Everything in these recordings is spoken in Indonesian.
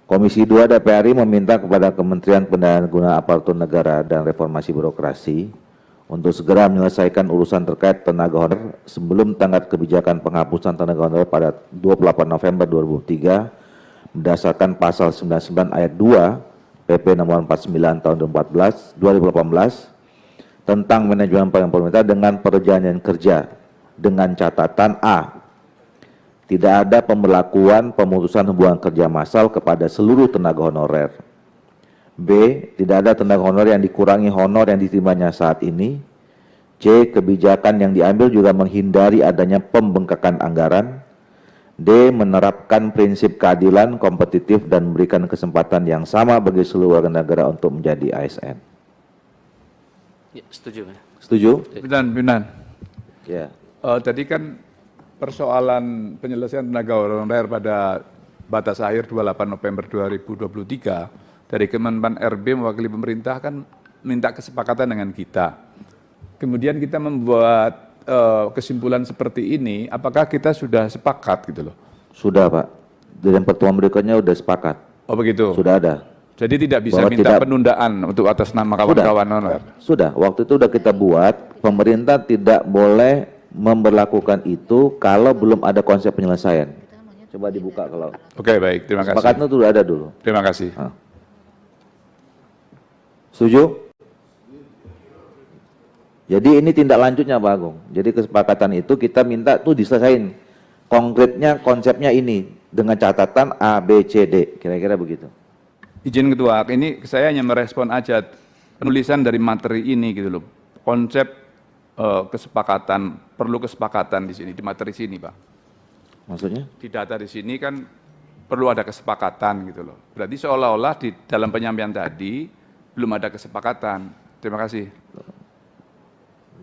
Komisi 2 DPR RI meminta kepada Kementerian Pendaya-gunaan Aparatur Negara dan Reformasi Birokrasi untuk segera menyelesaikan urusan terkait tenaga honorer sebelum tenggat kebijakan penghapusan tenaga honorer pada 28 November 2003 berdasarkan pasal 99 ayat 2 PP nomor 49 tahun 2018 tentang manajemen pemerintah dengan perjanjian kerja dengan catatan A. Tidak ada pemberlakuan pemutusan hubungan kerja massal kepada seluruh tenaga honorer. B. Tidak ada tenaga honorer yang dikurangi honor yang diterimanya saat ini. C. Kebijakan yang diambil juga menghindari adanya pembengkakan anggaran. D. Menerapkan prinsip keadilan, kompetitif, dan memberikan kesempatan yang sama bagi seluruh warga negara untuk menjadi ASN. Ya, setuju. Setuju? Pimpinan. Ya. Tadi kan persoalan penyelesaian tenaga honorer pada batas akhir 28 November 2023 dari Kemenpan RB mewakili pemerintah kan minta kesepakatan dengan kita. Kemudian kita membuat kesimpulan seperti ini, apakah kita sudah sepakat gitu loh? Sudah Pak, dalam pertemuan berikutnya sudah sepakat. Oh begitu? Sudah ada. Jadi tidak bisa Bahwa minta penundaan untuk atas nama kawan-kawan honorer? Sudah, waktu itu sudah kita buat, pemerintah tidak boleh memberlakukan itu kalau belum ada konsep penyelesaian. Coba dibuka kalau. Oke baik, terima kasih. Kesepakatan itu sudah ada dulu. Terima kasih. Setuju? Jadi ini tindak lanjutnya Pak Agung. Jadi kesepakatan itu kita minta tuh diselesain. Konkretnya konsepnya ini dengan catatan A, B, C, D. Kira-kira begitu. Izin Ketua, ini saya hanya merespon aja penulisan dari materi ini gitu loh. Konsep kesepakatan, perlu kesepakatan di sini, di materi sini Pak. Maksudnya? Di data di sini kan perlu ada kesepakatan gitu loh. Berarti seolah-olah di dalam penyampaian tadi belum ada kesepakatan. Terima kasih.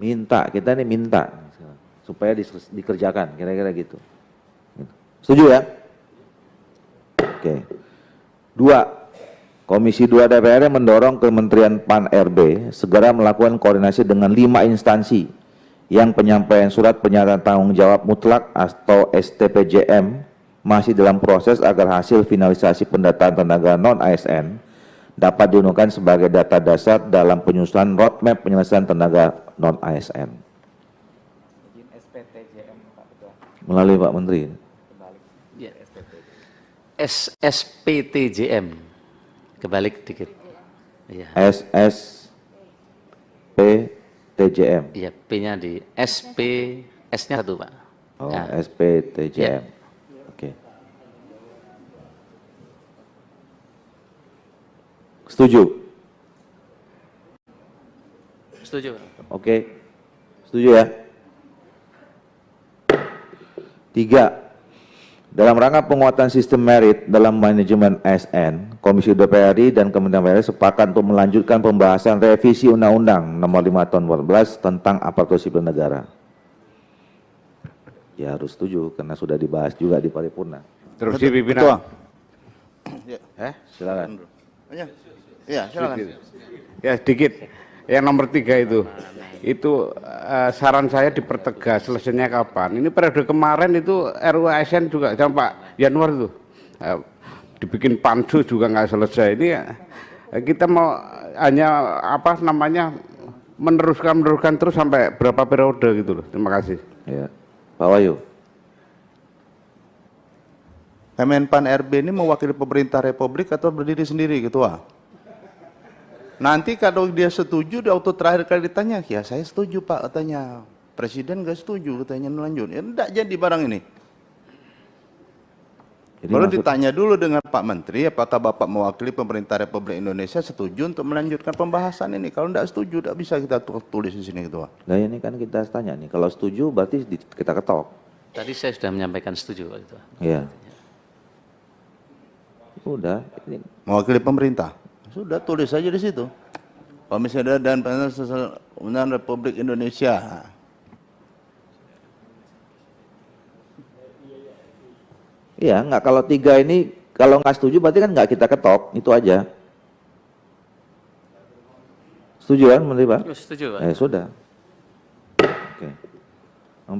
Minta, kita ini minta supaya dikerjakan, kira-kira gitu. Setuju ya? Oke. 2. Komisi 2 DPR mendorong Kementerian PAN-RB segera melakukan koordinasi dengan 5 instansi yang penyampaian surat pernyataan tanggung jawab mutlak atau STPJM masih dalam proses agar hasil finalisasi pendataan tenaga non-ASN dapat digunakan sebagai data dasar dalam penyusunan roadmap penyelesaian tenaga non-ASN. Melalui Pak Menteri. Ya. SPTJM. Kebalik dikit. Ya. SSPTJM. Iya, P-nya di SP, S-nya 1 Pak. Oh, Ya. SPTJM. Ya. Oke. Setuju? Setuju Pak. Oke. Setuju ya? 3. Dalam rangka penguatan sistem merit dalam manajemen ASN, Komisi DPR RI dan Kementerian PRR sepakat untuk melanjutkan pembahasan revisi Undang-Undang Nomor 5 Tahun 2014 tentang Aparatur Sipil Negara. Ya harus setuju karena sudah dibahas juga di paripurna. Terus pimpinan. Silakan. Ya, silakan. Ya, sedikit. Yang nomor 3 itu saran saya dipertegas selesainya kapan. Ini periode kemarin itu RUU ASN juga sama Pak Yanuar itu dibikin pansus juga nggak selesai. Ini kita mau hanya apa namanya meneruskan terus sampai berapa periode gitu loh. Terima kasih. Ya, Pak Wahyu. Kemenpan RB ini mewakili pemerintah Republik atau berdiri sendiri Ketua? Nanti kalau dia setuju, di waktu terakhir kali ditanya, ya saya setuju Pak katanya. Presiden nggak setuju katanya melanjut. Ya enggak jadi barang ini. Jadi baru ditanya dulu dengan Pak Menteri, apakah Bapak mewakili pemerintah Republik Indonesia setuju untuk melanjutkan pembahasan ini. Kalau enggak setuju, tidak bisa kita tulis di sini Ketua. Nah ini kan kita tanya nih, kalau setuju berarti kita ketok. Tadi saya sudah menyampaikan setuju Pak Ketua. Iya. Udah. Ini. Mewakili pemerintah. Sudah tulis saja di situ. Komisi dan Pemerintah Republik Indonesia. Iya, enggak kalau 3 ini kalau nggak setuju berarti kan nggak kita ketok, itu aja. Setuju kan, Menteri Pak? Setuju Pak. Sudah. Oke. 4.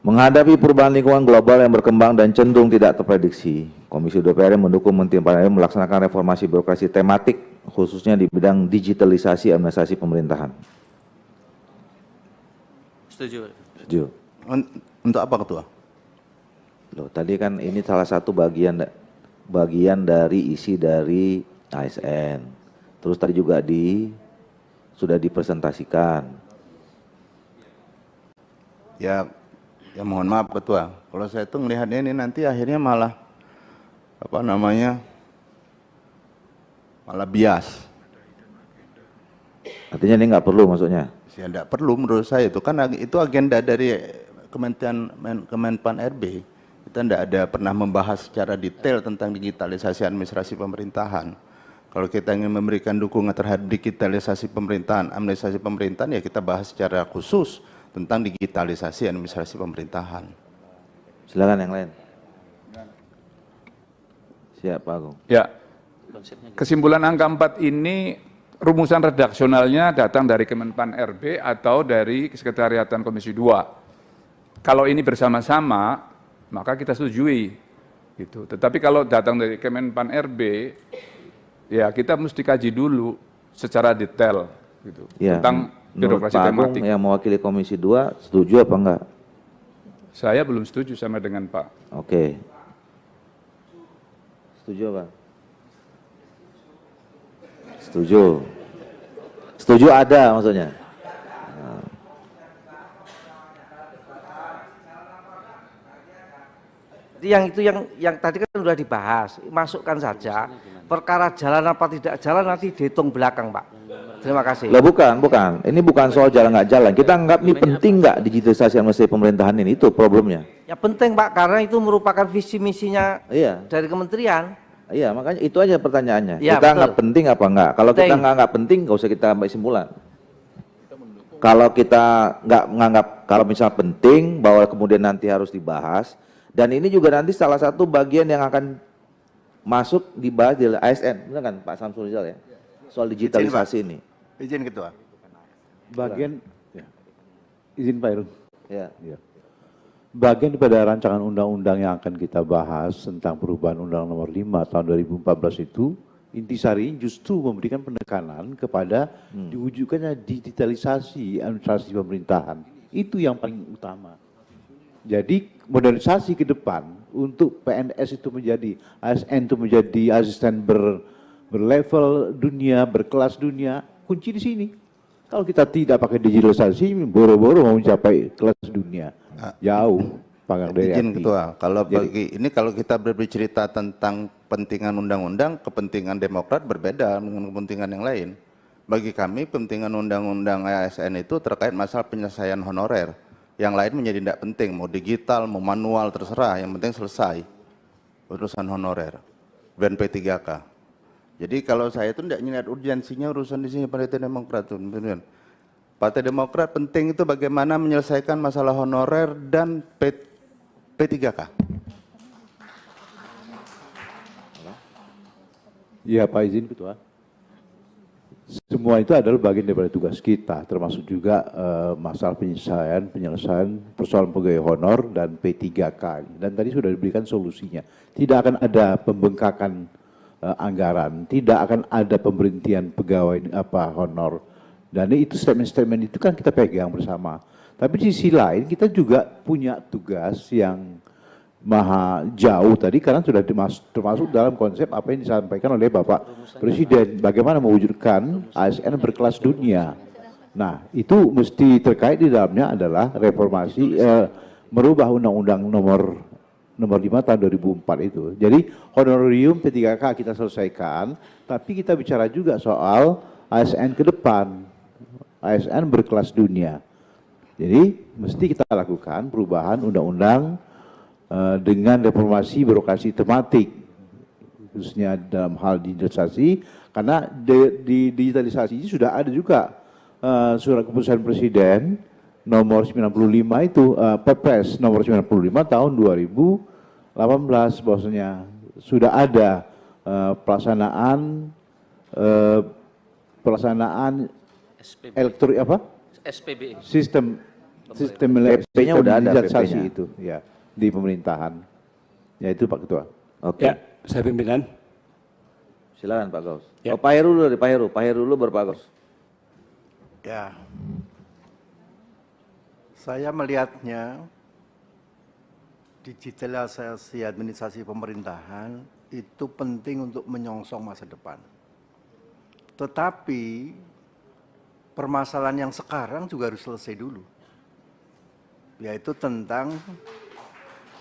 Menghadapi perubahan lingkungan global yang berkembang dan cenderung tidak terprediksi, Komisi DPR mendukung Kementerian melaksanakan reformasi birokrasi tematik, khususnya di bidang digitalisasi administrasi pemerintahan. Setuju. Setuju. Untuk apa Ketua? Loh, tadi kan ini salah satu bagian dari isi dari ASN. Terus tadi juga sudah dipresentasikan. Ya mohon maaf Ketua, kalau saya tuh melihatnya ini nanti akhirnya malah malah bias. Artinya ini nggak perlu maksudnya? Ya tidak perlu menurut saya, itu kan itu agenda dari Kemenpan RB. Kita tidak ada pernah membahas secara detail tentang digitalisasi administrasi pemerintahan. Kalau kita ingin memberikan dukungan terhadap digitalisasi pemerintahan, administrasi pemerintahan, ya kita bahas secara khusus tentang digitalisasi administrasi pemerintahan. Silakan yang lain. Siap Pak Agung. Ya, kesimpulan angka 4 ini rumusan redaksionalnya datang dari Kemenpan RB atau dari Sekretariatan Komisi 2. Kalau ini bersama-sama, maka kita setujui. Gitu. Tetapi kalau datang dari Kemenpan RB, ya kita mesti kaji dulu secara detail gitu, Ya, tentang birokrasi Pak Agung tematik. yang mewakili Komisi 2 setuju apa enggak? Saya belum setuju sama dengan Pak. Oke. Setuju apa? Setuju. Setuju ada maksudnya. Yang tadi kan sudah dibahas, masukkan saja. Perkara jalan apa tidak jalan nanti dihitung belakang, Pak. Terima kasih. Lah bukan. Ini bukan soal jalan nggak jalan. Kita anggap ini penting nggak digitalisasi administrasi pemerintahan ini, itu problemnya. Ya penting, Pak, karena itu merupakan visi misinya Iya. dari kementerian. Iya, makanya itu aja pertanyaannya. Ya, kita betul. anggap penting apa enggak? Kalau kita Penting. nggak penting, nggak usah kita ambil kesimpulan. Kalau kita nggak menganggap, kalau misal penting, bahwa kemudian nanti harus dibahas, dan ini juga nanti salah satu bagian yang akan masuk dibahas di ASN, benar kan Pak Samsul Rizal ya? Soal digitalisasi ini. Izin Ketua. Bagian ya. Izin Pak Irun. Ya. Ya. Bagian pada rancangan undang-undang yang akan kita bahas tentang perubahan Undang Nomor 5 tahun 2014 itu, intisari justru memberikan penekanan kepada diwujudkannya digitalisasi administrasi pemerintahan. Itu yang paling utama. Jadi modernisasi ke depan untuk PNS itu menjadi, ASN itu menjadi asisten berlevel dunia, berkelas dunia, kunci di sini. Kalau kita tidak pakai digitalisasi, boro-boro mau mencapai kelas dunia. Jauh, panggang dari Izin hati. Ketua, kalau Jadi, kalau kita berbicara tentang pentingan undang-undang, kepentingan Demokrat berbeda dengan kepentingan yang lain. Bagi kami, pentingan undang-undang ASN itu terkait masalah penyelesaian honorer. Yang lain menjadi tidak penting, mau digital, mau manual, terserah. Yang penting selesai urusan honorer dan P3K. Jadi kalau saya itu tidak melihat urgensinya urusan di sini Partai Demokrat. Partai Demokrat penting itu bagaimana menyelesaikan masalah honorer dan P3K. ya Pak izin Ketua. Semua itu adalah bagian daripada tugas kita, termasuk juga masalah penyelesaian persoalan pegawai honor dan P3K. Dan tadi sudah diberikan solusinya. Tidak akan ada pembengkakan anggaran, tidak akan ada pemberhentian pegawai honor. Dan itu statement-statement itu kan kita pegang bersama. Tapi di sisi lain kita juga punya tugas yang maha jauh tadi karena sudah termasuk dalam konsep apa yang disampaikan oleh Bapak Presiden, bagaimana mewujudkan ASN berkelas dunia. Nah, itu mesti terkait di dalamnya adalah reformasi merubah Undang-Undang nomor 5 tahun 2004 itu. Jadi honorarium P3K kita selesaikan, tapi kita bicara juga soal ASN ke depan, ASN berkelas dunia. Jadi mesti kita lakukan perubahan undang-undang dengan reformasi birokrasi tematik, khususnya dalam hal digitalisasi, karena di digitalisasi ini sudah ada juga surat keputusan Presiden nomor 95 itu, Perpres nomor 95 tahun 2018, bahwasanya sudah ada pelaksanaan SPB. elektronik apa? SPB. Sistem PP-nya udah ada, legislatisasi PP-nya. itu ya di pemerintahan. Ya itu Pak Ketua. Oke. Ya, saya pimpinan. Silakan Pak Gaus. Ya. Oh, Pak Heru dulu, Pak Heru. Pak Heru dulu baru Pak Gaus. Ya, saya melihatnya digitalisasi administrasi pemerintahan itu penting untuk menyongsong masa depan. Tetapi permasalahan yang sekarang juga harus selesai dulu, yaitu tentang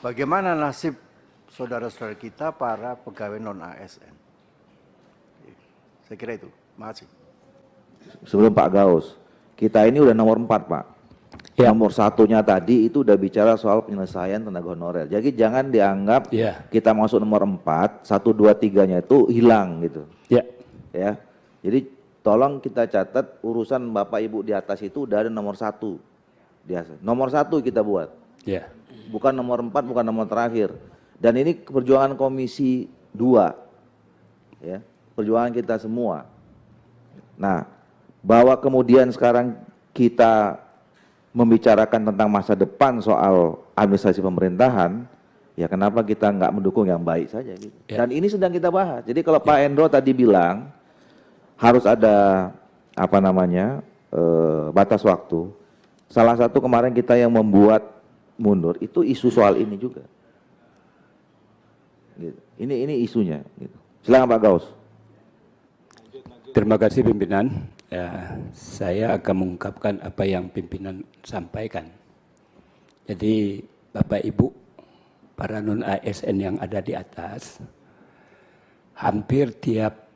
bagaimana nasib saudara-saudara kita para pegawai non-ASN. Saya kira itu. Terima kasih. Sebelum Pak Gaus, kita ini udah nomor 4 Pak. Ya. Nomor satunya tadi itu udah bicara soal penyelesaian tenaga honorer. Jadi jangan dianggap Ya. kita masuk nomor 4, 1, 2, 3-nya itu hilang gitu. Ya. Ya. Jadi tolong kita catat urusan Bapak Ibu di atas itu udah ada nomor 1. Biasa. Nomor 1 kita buat. Ya. Bukan nomor 4, bukan nomor terakhir. Dan ini perjuangan Komisi 2. Ya. Perjuangan kita semua. Nah, bahwa kemudian sekarang kita membicarakan tentang masa depan soal administrasi pemerintahan, ya kenapa kita nggak mendukung yang baik saja gitu. Ya. Dan ini sedang kita bahas. Jadi kalau Pak Endro tadi bilang harus ada apa namanya batas waktu. Salah satu kemarin kita yang membuat mundur itu isu soal ini juga. Gitu. Ini isunya. Gitu. Silakan Pak Gaus. Terima kasih pimpinan. Ya, saya akan mengungkapkan apa yang pimpinan sampaikan. Jadi Bapak Ibu, para non-ASN yang ada di atas, hampir tiap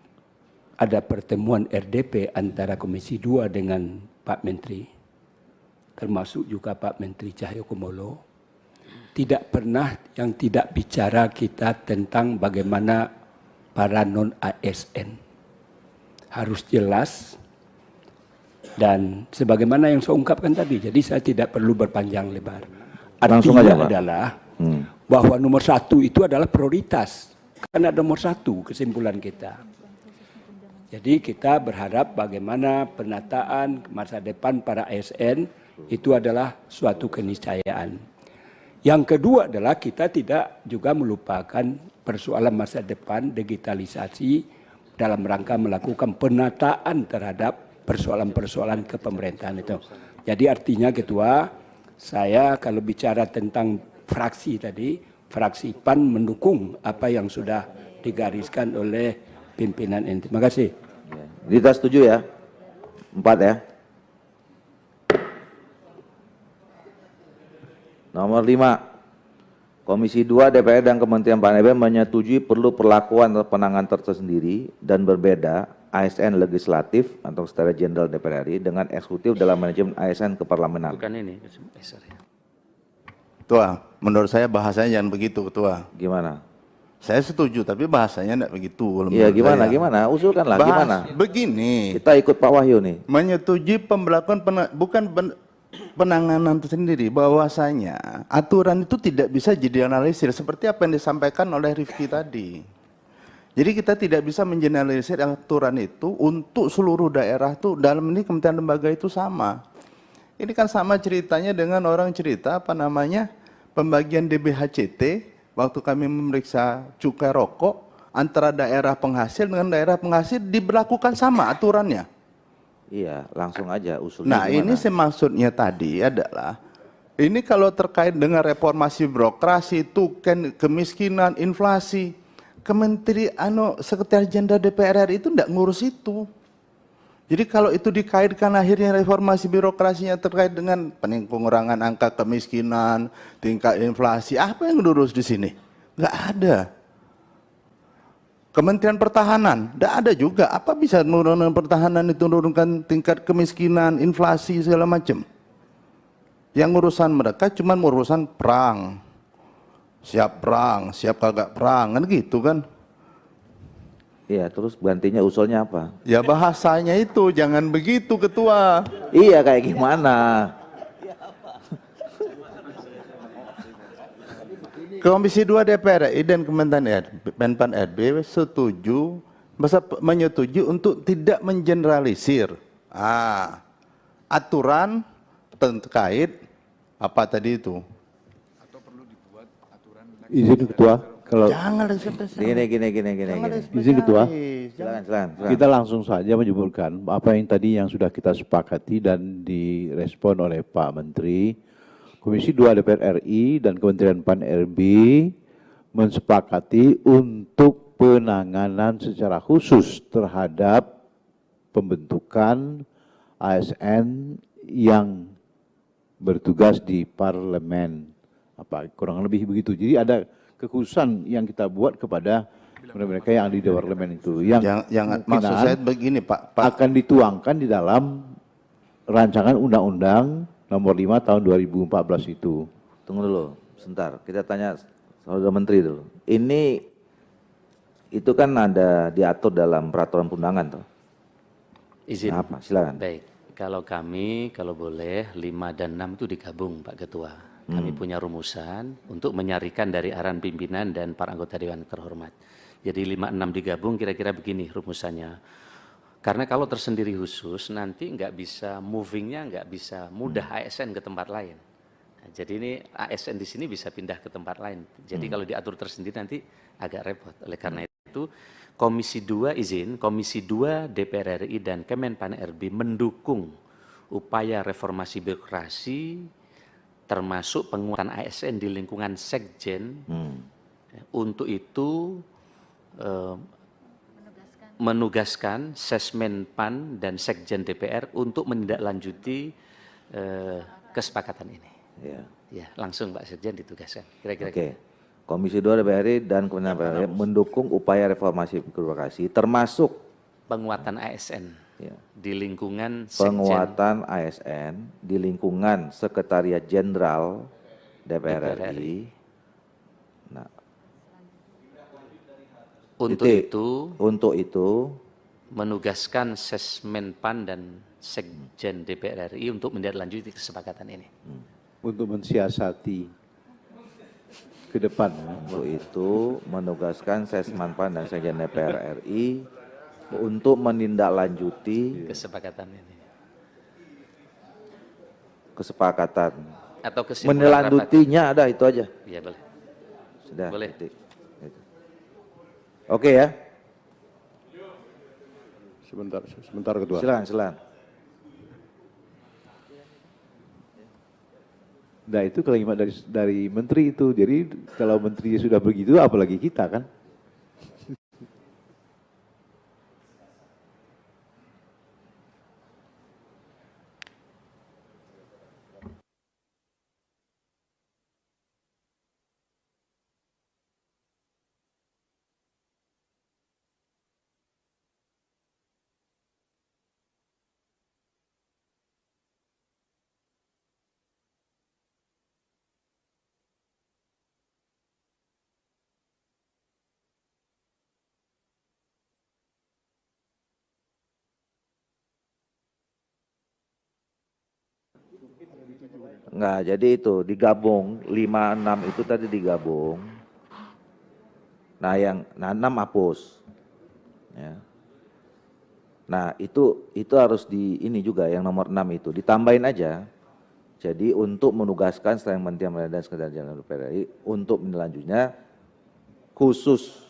ada pertemuan RDP antara Komisi 2 dengan Pak Menteri, termasuk juga Pak Menteri Cahyokumolo, tidak pernah yang tidak bicara kita tentang bagaimana para non-ASN harus jelas dan sebagaimana yang saya ungkapkan tadi. Jadi saya tidak perlu berpanjang lebar. Langsung Artinya aja, Pak. adalah bahwa nomor 1 itu adalah prioritas. Karena nomor 1 kesimpulan kita. Jadi kita berharap bagaimana penataan masa depan para ASN itu adalah suatu keniscayaan. Yang kedua adalah kita tidak juga melupakan persoalan masa depan digitalisasi dalam rangka melakukan penataan terhadap persoalan-persoalan kepemerintahan itu. Jadi artinya Ketua, saya kalau bicara tentang fraksi tadi, fraksi PAN mendukung apa yang sudah digariskan oleh pimpinan ini. Terima kasih. Kita setuju ya? 4 ya? Nomor 5. Komisi 2 DPR dan Kementerian PAN-RB menyetujui perlu perlakuan atau penanganan tersendiri dan berbeda ASN legislatif atau Sekretariat Jenderal DPR RI dengan eksekutif dalam manajemen ASN keparlamenan. Bukan ini. Sorry. Ketua, menurut saya bahasanya jangan begitu Ketua. Gimana? Saya setuju, tapi bahasanya enggak begitu. kalau Iya menurut gimana? saya. Gimana? Usulkanlah gimana? Begini, Kita ikut Pak Wahyu nih. menyetujui pembelakuan penanganan itu sendiri, bahwasanya aturan itu tidak bisa digeneralisir seperti apa yang disampaikan oleh Rifki tadi. Jadi kita tidak bisa mengeneralisir aturan itu untuk seluruh daerah tuh dalam ini kementerian lembaga itu sama. Ini kan sama ceritanya dengan orang cerita apa namanya pembagian DBHCT waktu kami memeriksa cukai rokok antara daerah penghasil dengan daerah penghasil diberlakukan sama aturannya. Iya, langsung aja usulnya Nah gimana? ini maksudnya tadi adalah ini kalau terkait dengan reformasi birokrasi, tuken, kemiskinan, inflasi, Sekretariat Jenderal DPR RI itu tidak ngurus itu. Jadi kalau itu dikaitkan akhirnya reformasi birokrasinya terkait dengan pengurangan angka kemiskinan, tingkat inflasi, apa yang diurus di sini? Nggak ada. Kementerian Pertahanan, tidak ada juga. Apa bisa menurunkan pertahanan itu menurunkan tingkat kemiskinan, inflasi segala macam? Yang urusan mereka cuma urusan perang, siap kagak perang, kan gitu kan? Iya, terus gantinya usulnya apa? Ya bahasanya itu jangan begitu Ketua. Iya, kayak gimana? Komisi 2 DPR RI dan Kementerian Menpan RB setuju, menyetujui untuk tidak mengeneralisir aturan terkait Apa tadi itu? Izin Ketua, kalau Jangan Gini. izin Ketua, Silakan. kita langsung saja menyebutkan apa yang tadi yang sudah kita sepakati dan direspon oleh Pak Menteri. Komisi 2 DPR RI dan Kementerian PAN-RB mensepakati untuk penanganan secara khusus terhadap pembentukan ASN yang bertugas di parlemen. Apa kurang lebih begitu. Jadi ada kekhususan yang kita buat kepada mereka yang ada di parlemen itu yang maksud saya begini Pak, akan dituangkan di dalam rancangan undang-undang nomor 5 tahun 2014 itu. Tunggu dulu, sebentar. Kita tanya Saudara Menteri dulu. Ini itu kan ada diatur dalam peraturan perundangan tuh. Izin. Apa? Silakan. Baik, kalau kami, kalau boleh 5 dan 6 itu digabung Pak Ketua. Kami punya rumusan untuk menyarikan dari arahan pimpinan dan para anggota Dewan terhormat. Jadi 5, 6 digabung kira-kira begini rumusannya. Karena kalau tersendiri khusus nanti nggak bisa movingnya, nggak bisa mudah ASN ke tempat lain. Nah, jadi ini ASN di sini bisa pindah ke tempat lain. Jadi kalau diatur tersendiri nanti agak repot. Oleh karena itu Komisi 2 izin, Komisi 2 DPR RI dan Kemenpan RB mendukung upaya reformasi birokrasi termasuk penguatan ASN di lingkungan Sekjen. Untuk itu menugaskan Sesmen PAN dan Sekjen DPR untuk menindaklanjuti kesepakatan ini. Ya, langsung Pak Sekjen ditugaskan. Kira-kira. Oke. Komisi 2 DPR RI dan Kementerian PAN mendukung upaya reformasi birokrasi termasuk penguatan ASN. Ya. Di lingkungan Sekjen. Penguatan ASN di lingkungan Sekretariat Jenderal DPR RI. Nah, untuk itu menugaskan Sesmen PAN dan Sekjen DPR RI untuk menindaklanjuti kesepakatan ini. Untuk mensiasati ke depan. Untuk itu menugaskan Sesman PAN dan Sekjen DPR RI untuk menindaklanjuti kesepakatan atau kesimpulan menelanjutinya rapat. Ada itu aja. Iya boleh. Sudah. Boleh. Gitu. Oke ya. Sebentar Ketua. Silakan. Nah itu kalimat dari Menteri itu. Jadi kalau Menteri sudah begitu, apalagi kita kan? Enggak, jadi itu digabung 5, 6 itu tadi digabung. Nah, yang 6 hapus. Ya. Nah, itu harus di ini juga yang nomor 6 itu ditambahin aja. Jadi untuk menugaskan Sekjen Menteri dan Sekretariat Jenderal DPR RI untuk melanjutnya khusus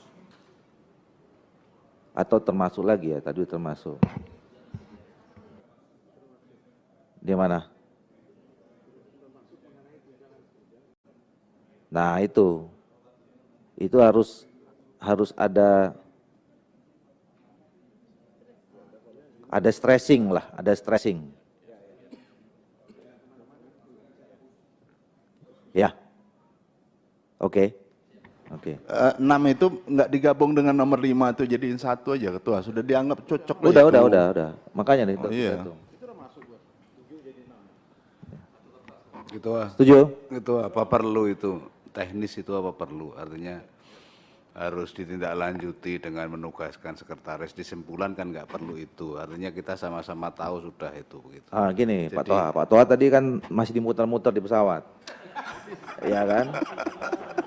atau termasuk lagi ya, tadi termasuk. Di mana? Nah, itu harus ada stressing lah, ada stressing. Ya. Oke. 6 itu nggak digabung dengan nomor 5 itu jadiin satu aja Ketua. Sudah dianggap cocok. Udah. Makanya itu. Iya. Ketua. Setuju? Ketua, apa perlu itu? Teknis itu apa perlu? Artinya harus ditindaklanjuti dengan menugaskan sekretaris. Disimpulan kan nggak perlu itu. Artinya kita sama-sama tahu sudah itu begitu. Gini, Pak Toha tadi kan masih dimuter-muter di pesawat. Ya kan?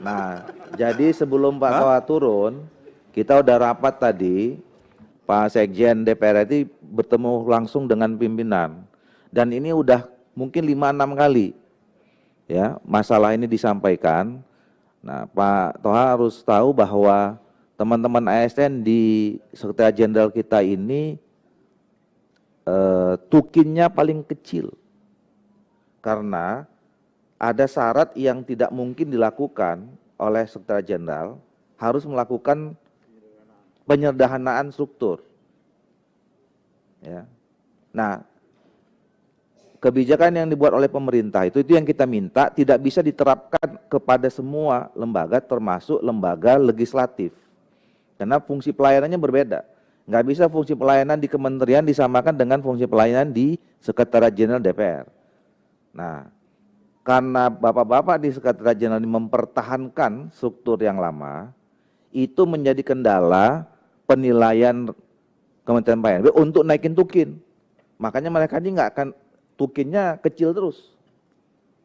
Nah, jadi sebelum Pak Toha turun, kita udah rapat tadi, Pak Sekjen DPR RI bertemu langsung dengan pimpinan. Dan ini udah mungkin 5-6 kali. ya masalah ini disampaikan. Nah, Pak Toha harus tahu bahwa teman-teman ASN di Sekretariat Jenderal kita ini tukinnya paling kecil. Karena ada syarat yang tidak mungkin dilakukan oleh Sekretariat Jenderal, harus melakukan penyederhanaan struktur. Ya. Nah, kebijakan yang dibuat oleh pemerintah itu yang kita minta tidak bisa diterapkan kepada semua lembaga termasuk lembaga legislatif. Karena fungsi pelayanannya berbeda. Nggak bisa fungsi pelayanan di kementerian disamakan dengan fungsi pelayanan di Sekretariat Jenderal DPR. Nah, karena bapak-bapak di Sekretariat Jenderal mempertahankan struktur yang lama, itu menjadi kendala penilaian Kementerian PNB untuk naikin tukin. Makanya mereka ini nggak akan tukinnya kecil terus,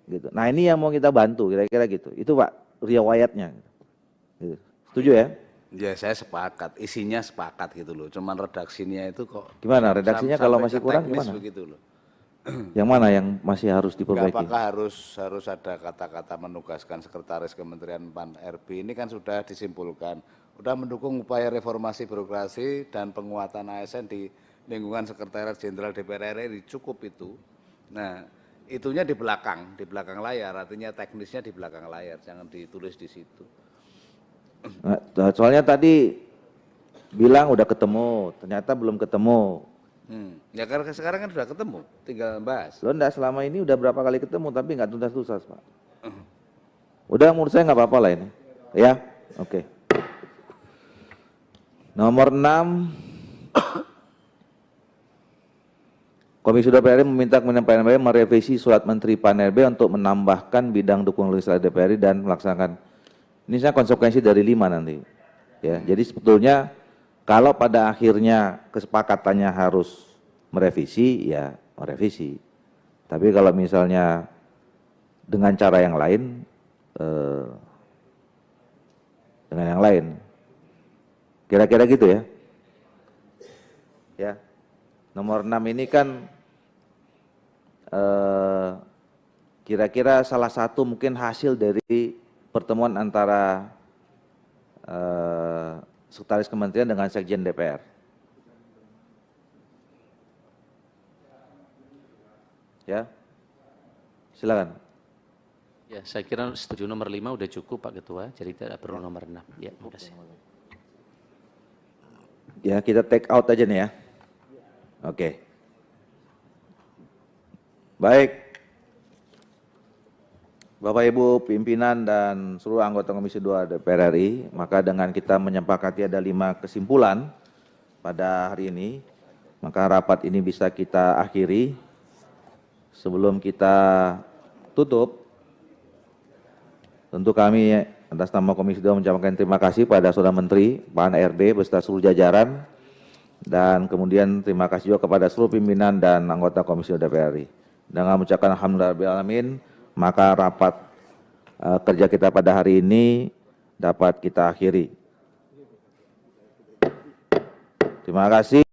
gitu. Nah ini yang mau kita bantu kira-kira gitu. Itu Pak riwayatnya. Gitu. Setuju ya? Ya saya sepakat, isinya sepakat gitu loh. Cuman redaksinya itu kok. Gimana redaksinya kalau masih kurang gimana? Begitu loh. Yang mana yang masih harus diperbaiki? Apakah harus ada kata-kata menugaskan Sekretaris Kementerian PAN RB ini kan sudah disimpulkan, sudah mendukung upaya reformasi birokrasi dan penguatan ASN di lingkungan Sekretariat Jenderal DPR RI, cukup itu. Nah, itunya di belakang layar, artinya teknisnya di belakang layar, jangan ditulis di situ. Nah, soalnya tadi bilang udah ketemu, ternyata belum ketemu. Ya karena sekarang kan sudah ketemu, tinggal bahas. Lo enggak selama ini udah berapa kali ketemu tapi nggak tuntas-tuntas Pak. Udah menurut saya nggak apa-apa lah ini. Ya, oke. Nomor 6. Komisi DPR RI meminta Kementerian PNB merevisi surat Menteri PAN-RB untuk menambahkan bidang dukungan legislatif DPR RI dan melaksanakan. Ini saya konsekuensi dari 5 nanti. Ya, jadi sebetulnya kalau pada akhirnya kesepakatannya harus merevisi, ya merevisi. Tapi kalau misalnya dengan cara yang lain, kira-kira gitu ya. Ya, nomor 6 ini kan kira-kira salah satu mungkin hasil dari pertemuan antara Sekretaris Kementerian dengan Sekjen DPR. Ya, silakan. Ya, saya kira setuju nomor 5 udah cukup Pak Ketua, jadi tidak perlu nomor 6. Ya, terima kasih. Ya, kita take out aja nih ya. Oke. Baik. Bapak Ibu pimpinan dan seluruh anggota Komisi 2 DPR RI, maka dengan kita menyepakati ada 5 kesimpulan pada hari ini, maka rapat ini bisa kita akhiri. Sebelum kita tutup, tentu kami atas nama Komisi 2 mengucapkan terima kasih pada Saudara Menteri PAN RB beserta seluruh jajaran, dan kemudian terima kasih juga kepada seluruh pimpinan dan anggota Komisi 2 DPR RI. Dengan mengucapkan alhamdulillahirabbil alamin, maka rapat kerja kita pada hari ini dapat kita akhiri. Terima kasih.